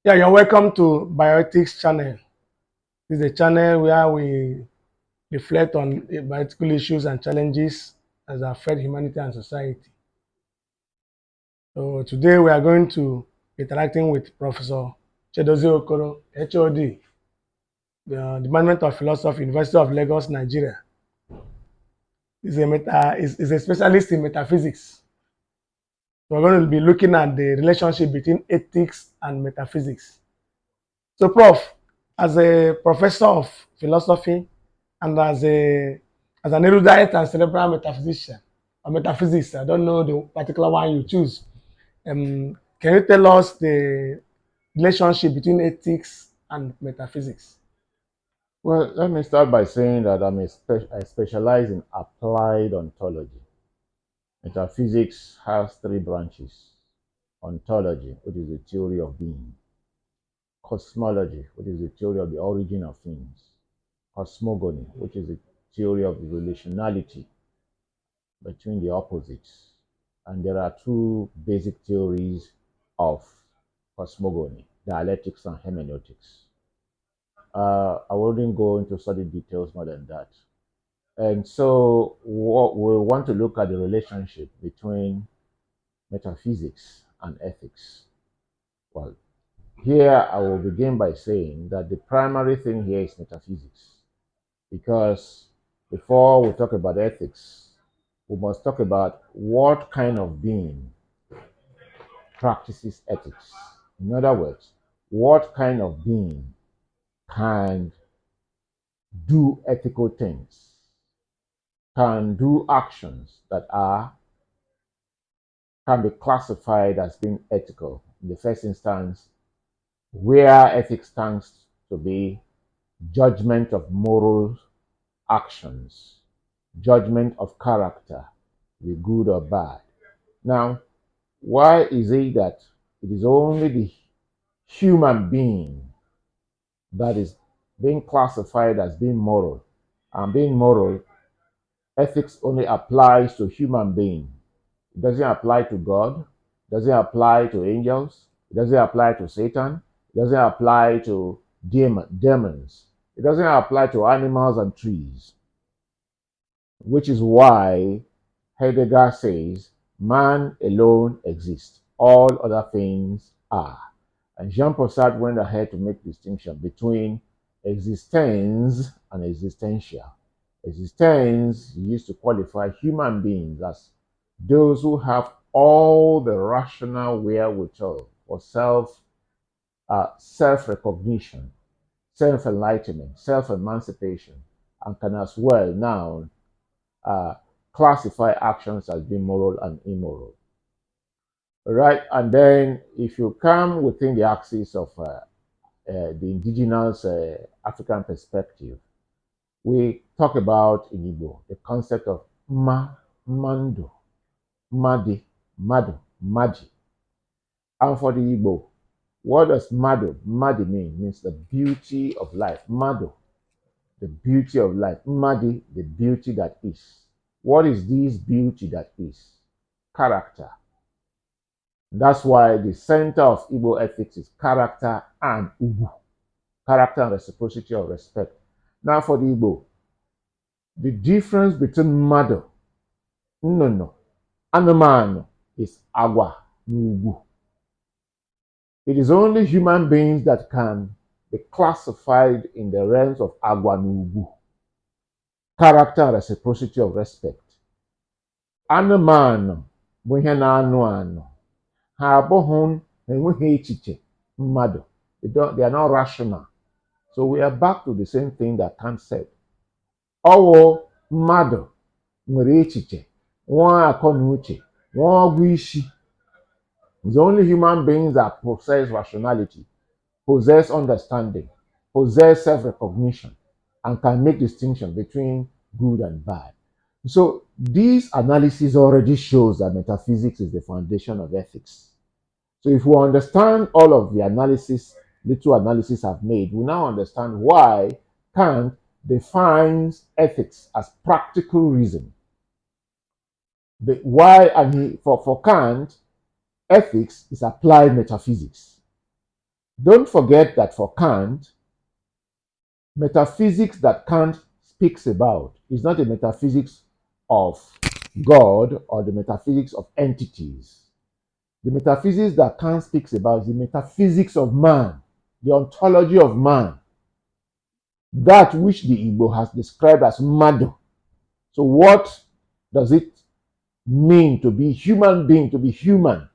Yeah, you're welcome to Bioethics channel. This is a channel where we reflect on bioethical issues and challenges as affect humanity and society. So today we are going to be interacting with Professor CHIEDOZIE OKORO, HOD, the Department of Philosophy, University of Lagos, Nigeria. Is a specialist in metaphysics. So we're going to be looking at the relationship between ethics and metaphysics. So, Prof, as a professor of philosophy and as an erudite and cerebral metaphysician or metaphysics, I don't know the particular one you choose. Can you tell us the relationship between ethics and metaphysics? Well, let me start by saying that I specialize in applied ontology. Metaphysics has three branches: ontology, which is the theory of being; cosmology, which is the theory of the origin of things; cosmogony, which is the theory of the relationality between the opposites. And there are two basic theories of cosmogony: dialectics and hermeneutics. I wouldn't go into study details more than that. And so what we want to look at the relationship between metaphysics and ethics. Well, here I will begin by saying that the primary thing here is metaphysics, because before we talk about ethics, we must talk about what kind of being practices ethics. In other words, what kind of being can do ethical things, can do actions that are can be classified as being ethical. In the first instance, where ethics stands to be judgment of moral actions, judgment of character, be good or bad. Now, why is it that it is only the human being that is being classified as being moral? And being moral, ethics only applies to human beings. It doesn't apply to God. It doesn't apply to angels. It doesn't apply to Satan. It doesn't apply to demons. It doesn't apply to animals and trees, which is why Heidegger says man alone exists. All other things are. And Jean-Paul Sartre went ahead to make distinction between existence and existential. Existence used to qualify human beings as those who have all the rational wherewithal for self-recognition, self-enlightenment, self-emancipation, and can as well now uh, classify actions as being moral and immoral. Right, and then if you come within the axis of the indigenous African perspective, we talk about in Igbo the concept of mando, madi, madu, maji. And for the Igbo, what does madi mean? It means the beauty of life. Mado, the beauty of life. Madi, the beauty that is. What is this beauty that is? Character. That's why the center of Igbo ethics is character and ubu. Character and reciprocity of respect. Now for the Igbo, the difference between mado, no, anumano is agwa, nubu. It is only human beings that can be classified in the realms of agwa nubu. Character and reciprocity of respect. Anumano, bụ ihe na-anụ anụ. Ha abụghị enweghị echiche mmadụ. They are not rational. So we are back to the same thing that Kant said. Ọwụ mmadụ nwere echiche, nwee akọ na uche, nwee ọgụ isi. The only human beings that possess rationality, possess understanding, possess self-recognition, and can make distinction between good and bad. So this analysis already shows that metaphysics is the foundation of ethics. So if we understand all of the little analysis I've made, we now understand why Kant defines ethics as practical reason. For Kant, ethics is applied metaphysics. Don't forget that for Kant, metaphysics that Kant speaks about is not a metaphysics of God or the metaphysics of entities. The metaphysics that Kant speaks about is the metaphysics of man, the ontology of man, that which the Igbo has described as mado. So, what does it mean to be human being, to be human?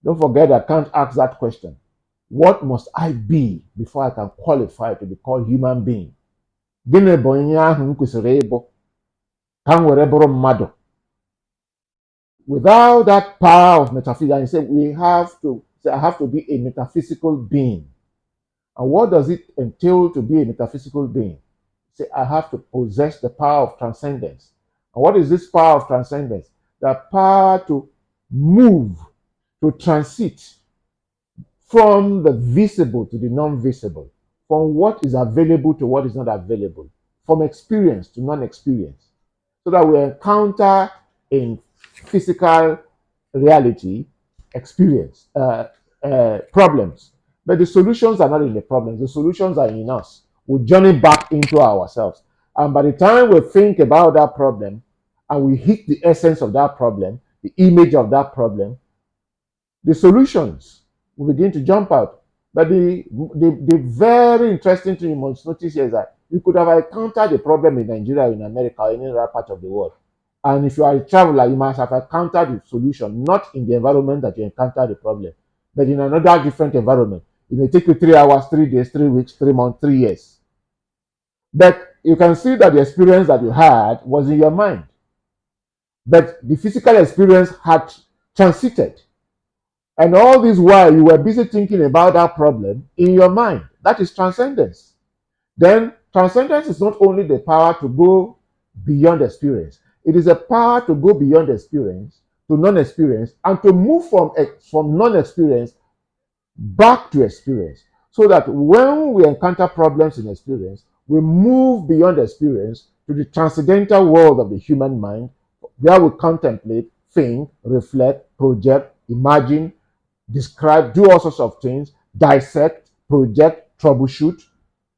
Don't forget that Kant asks that question. What must I be before I can qualify to be called human being? Gịnị bụ ihe ahụ m kwesịrị ịbụ ka m were bụrụ mmadụ? Without that power of metaphysics, and he said I have to be a metaphysical being. And what does it entail to be a metaphysical being? Say, I have to possess the power of transcendence. And what is this power of transcendence? The power to move, to transit from the visible to the non-visible, from what is available to what is not available, from experience to non-experience, so that we encounter in physical reality experience problems. But the solutions are not in the problems, the solutions are in us. We journey back into ourselves. And by the time we think about that problem and we hit the essence of that problem, the image of that problem, the solutions will begin to jump out. But the very interesting thing you must notice here is that you could have encountered a problem in Nigeria, in America, or any other part of the world. And if you are a traveler, you must have encountered the solution, not in the environment that you encountered the problem, but in another different environment. It may take you 3 hours, 3 days, 3 weeks, 3 months, 3 years. But you can see that the experience that you had was in your mind. But the physical experience had transited. And all this while you were busy thinking about that problem in your mind. That is transcendence. Then transcendence is not only the power to go beyond experience, it is a power to go beyond experience to non-experience and to move from non-experience back to experience. So that when we encounter problems in experience, we move beyond experience to the transcendental world of the human mind, where we contemplate, think, reflect, project, imagine, describe, do all sorts of things, dissect, project, troubleshoot.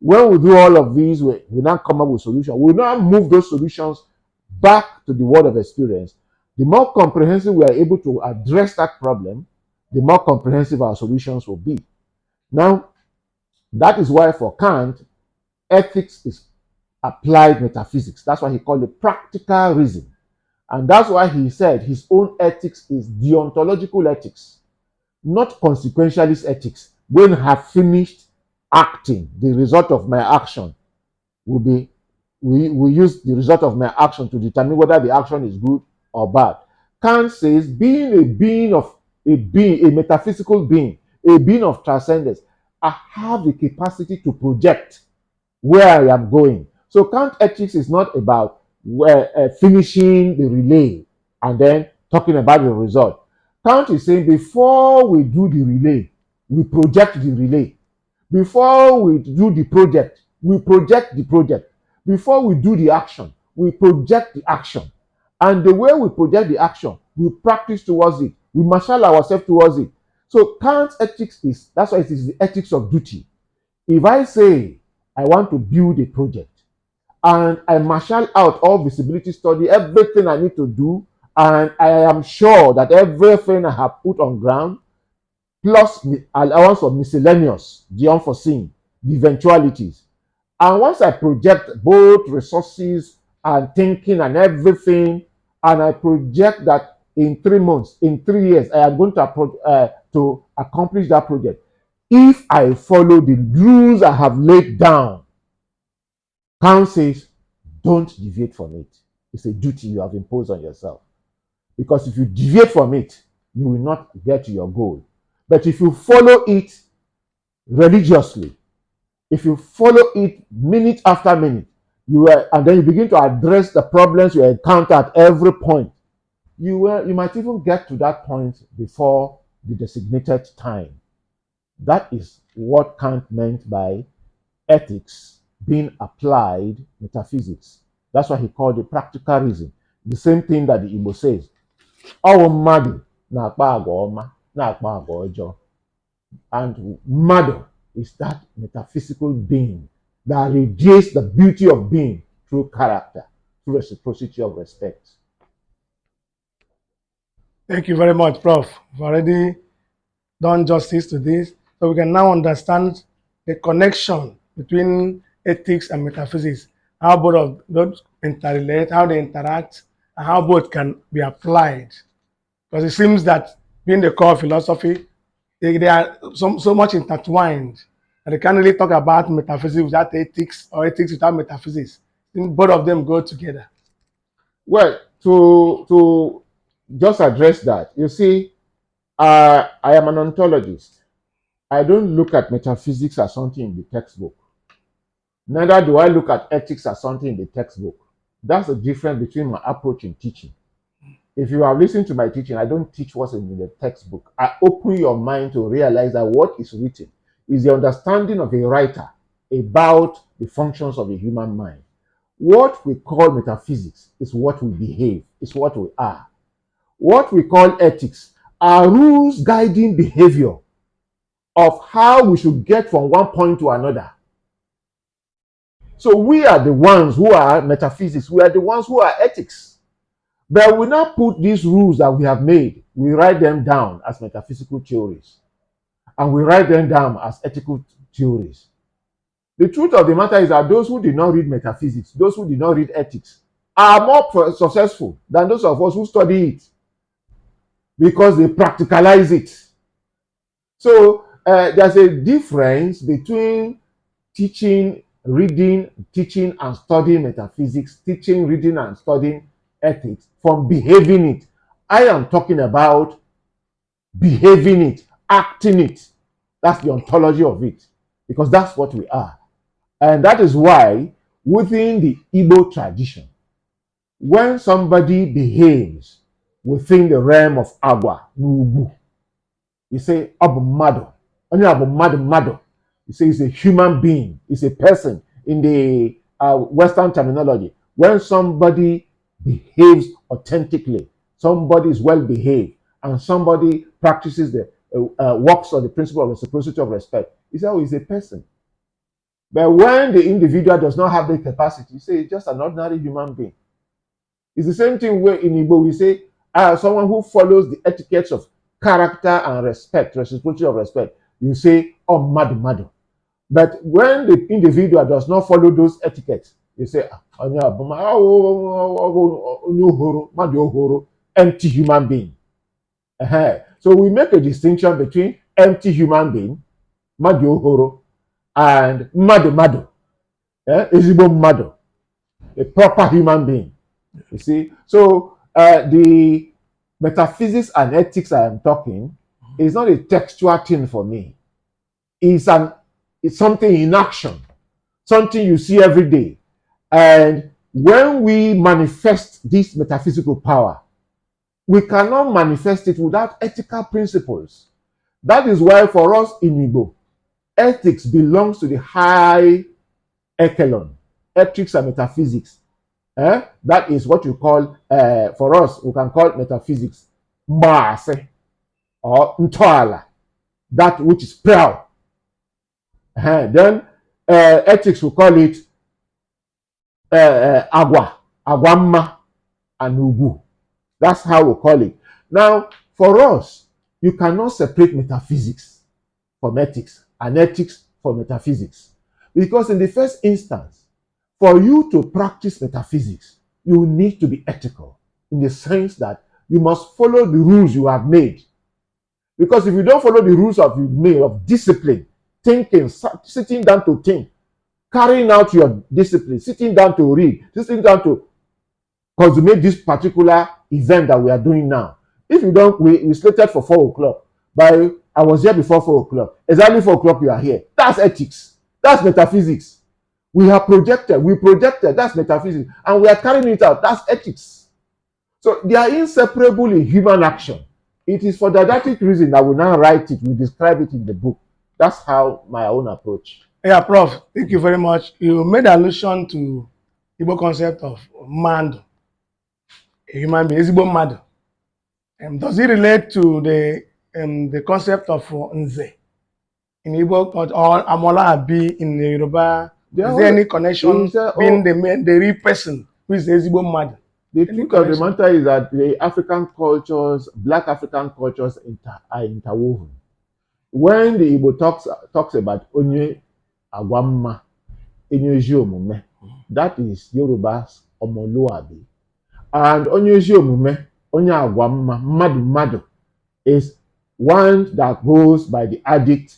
When we do all of these, we now come up with solutions. We now move those solutions back to the world of experience. The more comprehensive we are able to address that problem, the more comprehensive our solutions will be. Now, that is why for Kant, ethics is applied metaphysics. That's why he called it practical reason. And that's why he said his own ethics is deontological ethics, not consequentialist ethics. When I have finished acting, the result of my action will be, we use the result of my action to determine whether the action is good or bad. Kant says being a metaphysical being, a being of transcendence, I have the capacity to project where I am going. So Kant ethics is not about finishing the relay and then talking about the result. Kant is saying before we do the relay, we project the relay. Before we do the project, we project the project. Before we do the action, we project the action. And the way we project the action, we practice towards it. We marshal ourselves towards it. So Kant's ethics is, that's why it is the ethics of duty. If I say I want to build a project and I marshal out all visibility study, everything I need to do, and I am sure that everything I have put on ground, plus allowance of miscellaneous, the unforeseen, the eventualities. And once I project both resources and thinking and everything, and I project that in 3 months, in 3 years, I am going to accomplish that project. If I follow the rules I have laid down, Kant says, don't deviate from it. It's a duty you have imposed on yourself. Because if you deviate from it, you will not get to your goal. But if you follow it religiously, if you follow it minute after minute, and then you begin to address the problems you encounter at every point, you might even get to that point before the designated time. That is what Kant meant by ethics being applied metaphysics. That's why he called it practical reason. The same thing that the Igbo says. Ọwụ mmadụ na-akpa agwa ọma na-akpa agwa ọjọọ. And mother is that metaphysical being that radiates the beauty of being through character, through reciprocity of respect. Thank you very much, Prof. You've already done justice to this. So we can now understand the connection between ethics and metaphysics, how both of those interrelate, how they interact, and how both can be applied. Because it seems that being the core philosophy, they are so much intertwined that they can't really talk about metaphysics without ethics or ethics without metaphysics. I think both of them go together. Well, to just address that, you see, I am an ontologist. I don't look at metaphysics as something in the textbook. Neither do I look at ethics as something in the textbook. That's the difference between my approach in teaching. If you have listened to my teaching, I don't teach what's in the textbook. I open your mind to realize that what is written is the understanding of a writer about the functions of the human mind. What we call metaphysics is what we behave, is what we are. What we call ethics are rules guiding behavior of how we should get from one point to another. So we are the ones who are metaphysics, we are the ones who are ethics. But we now put these rules that we have made, we write them down as metaphysical theories, and we write them down as ethical theories. The truth of the matter is that those who did not read metaphysics, those who did not read ethics, are more successful than those of us who study it because they practicalize it. So there's a difference between teaching, reading, teaching, and studying metaphysics, teaching, reading, and studying ethics from behaving it. I am talking about behaving it, acting it. That's the ontology of it, because that's what we are. And that is why within the Igbo tradition, when somebody behaves within the realm of Agwa, Nubu, you say, Abu Mado. Only Abu Mado. You say it's a human being, it's a person in the Western terminology. When somebody behaves authentically, somebody is well behaved, and somebody practices the works on the principle of reciprocity of respect, you say, oh, he's a person. But when the individual does not have the capacity, you say it's just an ordinary human being. It's the same thing where in Igbo we say, someone who follows the etiquettes of character and respect, reciprocity of respect, you say, oh, madu. But when the individual does not follow those etiquettes, you say, empty human being. So we make a distinction between empty human being, madu and madu, ezigbo madu, a proper human being. You see, so the metaphysics and ethics I am talking is not a textual thing for me. It's something in action, something you see every day. And when we manifest this metaphysical power, we cannot manifest it without ethical principles. That is why for us in Igbo, ethics belongs to the high echelon, ethics and metaphysics. That is what you call, for us, we can call metaphysics, Mbaase, or Ntoala, that which is proud. Then ethics, we call it Agwamma, and Ubu. That's how we call it. Now, for us, you cannot separate metaphysics from ethics and ethics from metaphysics. Because in the first instance, for you to practice metaphysics, you need to be ethical in the sense that you must follow the rules you have made. Because if you don't follow the rules you've made of discipline, thinking, sitting down to think, carrying out your discipline, sitting down to read, sitting down to consummate this particular event that we are doing now. If you don't, we slated for 4 o'clock. I was here before 4 o'clock. Exactly 4 o'clock you are here. That's ethics. That's metaphysics. We projected, that's metaphysics. And we are carrying it out, that's ethics. So they are inseparable in human action. It is for didactic reason that we now write it, we describe it in the book. That's how my own approach. Yeah, Prof, thank you very much. You made allusion to the Igbo concept of man, a human being, Igbo mad. Does it relate to the concept of Nze? in Igbo or Amola Abi in Yoruba? Is there All, any connection being the real person who is the Ezigbo Mad? The truth of the matter is that the African cultures, Black African cultures, are interwoven. When the Igbo talks about onye agwamma, onye ezi omume, that is Yoruba's omoluabi, and onye ezi omume, onye agwamma, madu madu, is one that goes by the addict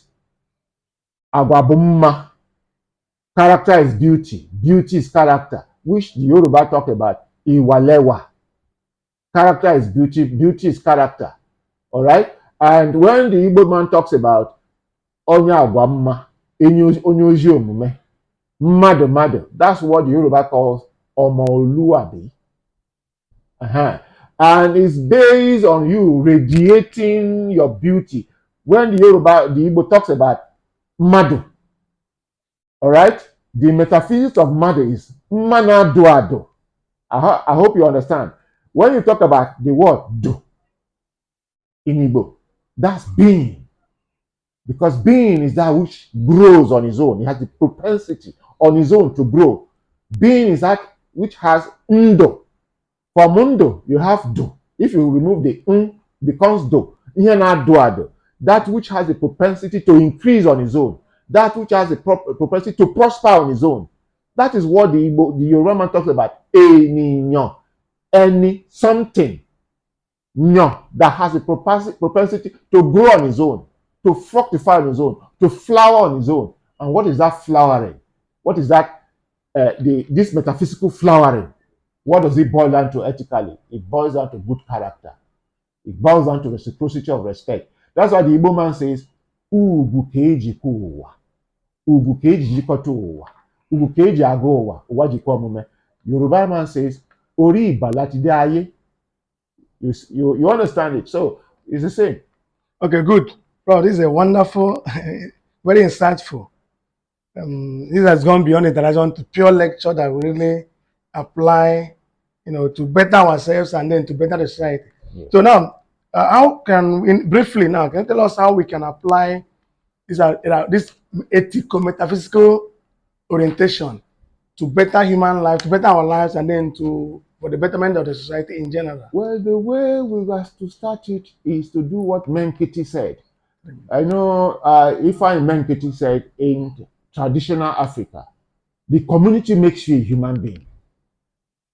agwabumma. Character is beauty. Beauty is character, which the Yoruba talk about iwalewa. Character is beauty. Beauty is character. All right. And when the Igbo man talks about onye agwamma, onye ozi omume, mmadụ mmadụ, that's what the Yoruba calls omoluabi. And it's based on you radiating your beauty. When the Igbo talks about mmadụ, all right, the metaphysics of mmadụ is mmana duado. I hope you understand. When you talk about the word do in Igbo, that's being. Because being is that which grows on its own. It has the propensity on its own to grow. Being is that which has ndo. For mundo, you have do. If you remove the becomes do. That which has the propensity to increase on its own. That which has the propensity to prosper on its own. That is what the Yoruba man talks about. Any something that has a propensity to grow on its own, to fructify on its own, to flower on its own. And what is that flowering? What is that? This metaphysical flowering. What does it boil down to ethically? It boils down to good character. It boils down to reciprocity of respect. That's why the Igbo man says, "Ugu keji kuwa, ugu keji jikoto uwa, ugu keji ago uwa, uwa jiko mume." Yoruba man says, "Ori ibalati de aye." You understand it? So it's the same. Okay, good. Bro, this is a wonderful, very insightful. This has gone beyond the direction to pure lecture that will really apply, to better ourselves and then to better the society. Yeah. So now, how can briefly now, can you tell us how we can apply this ethical metaphysical orientation to better human life, to better our lives, and then for the betterment of the society in general? Well, the way we have to start it is to do what Menkiti said. I know Ifeanyi Menkiti said in traditional Africa, the community makes you a human being.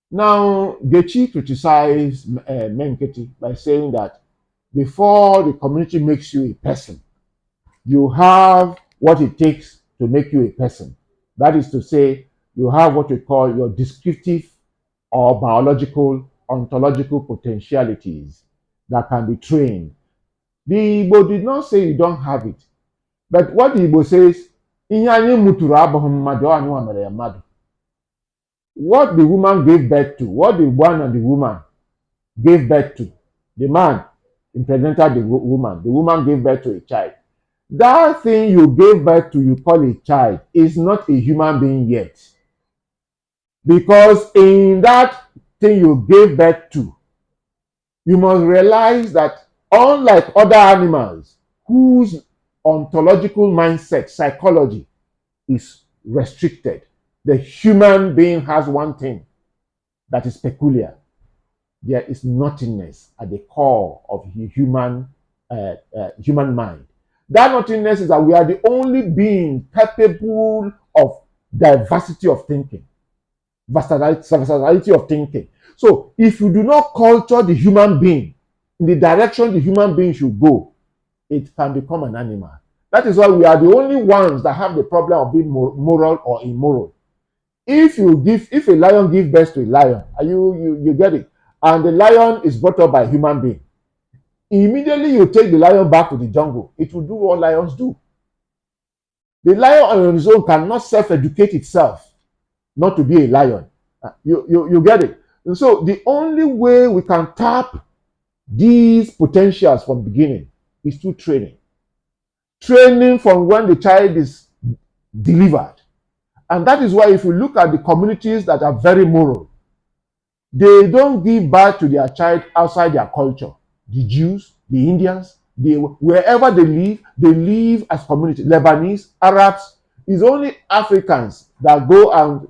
Now, Gechi criticized Menkiti by saying that before the community makes you a person, you have what it takes to make you a person. That is to say, you have what we call your descriptive or biological, ontological potentialities that can be trained. The Igbo did not say you don't have it. But what the Igbo says, what the woman gave birth to, what the man and the woman gave birth to, the man impregnated the woman gave birth to a child. That thing you gave birth to, you call a child, is not a human being yet. Because in that thing you gave birth to, you must realize that unlike other animals whose ontological mindset, psychology is restricted, the human being has one thing that is peculiar. There is nothingness at the core of the human mind. That nothingness is that we are the only being capable of diversity of thinking, versatility of thinking. So if you do not culture the human being in the direction the human being should go, it can become an animal. That is why we are the only ones that have the problem of being moral or immoral. If a lion gives birth to a lion, you get it, and the lion is brought up by a human being, immediately you take the lion back to the jungle, it will do what lions do. The lion on its own cannot self-educate itself not to be a lion. You get it? And so the only way we can tap these potentials from the beginning is through training. Training from when the child is delivered. And that is why if you look at the communities that are very moral, they don't give birth to their child outside their culture. The Jews, the Indians, Wherever they live as community. Lebanese, Arabs, it's only Africans that go and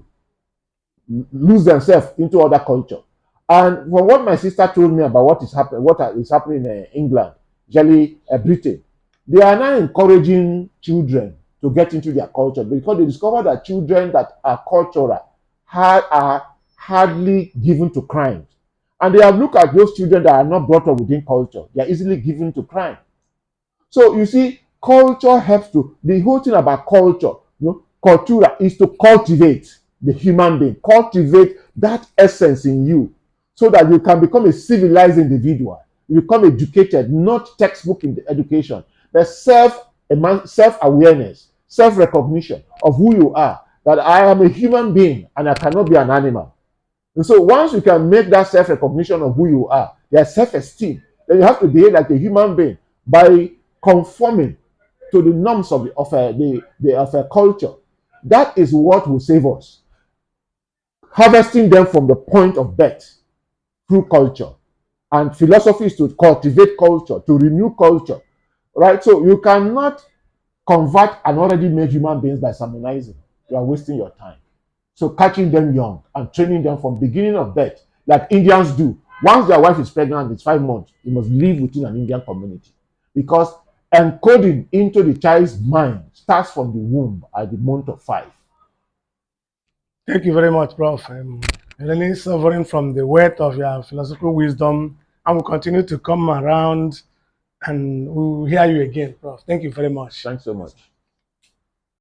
lose themselves into other culture. And from what my sister told me about what is happening in England, usually Britain, they are now encouraging children to get into their culture because they discover that children that are cultural are hardly given to crime. And they have looked at those children that are not brought up within culture. They are easily given to crime. So you see, culture helps to the whole thing about culture, cultura is to cultivate the human being, cultivate that essence in you so that you can become a civilized individual. You become educated, not textbook in the education, but self-awareness, self-recognition of who you are, that I am a human being and I cannot be an animal. And so once you can make that self-recognition of who you are, there's self-esteem, then you have to behave like a human being by conforming to the norms of a culture. That is what will save us. Harvesting them from the point of birth through culture. And philosophy is to cultivate culture, to renew culture. Right? So you cannot convert an already made human beings by sermonizing. You are wasting your time. So catching them young and training them from beginning of birth, like Indians do. Once their wife is pregnant, it's 5 months, you must live within an Indian community. Because encoding into the child's mind starts from the womb at the month of 5. Thank you very much, Prof. Really suffering from the weight of your philosophical wisdom, and will continue to come around and we'll hear you again, Prof. Thank you very much. Thanks so much.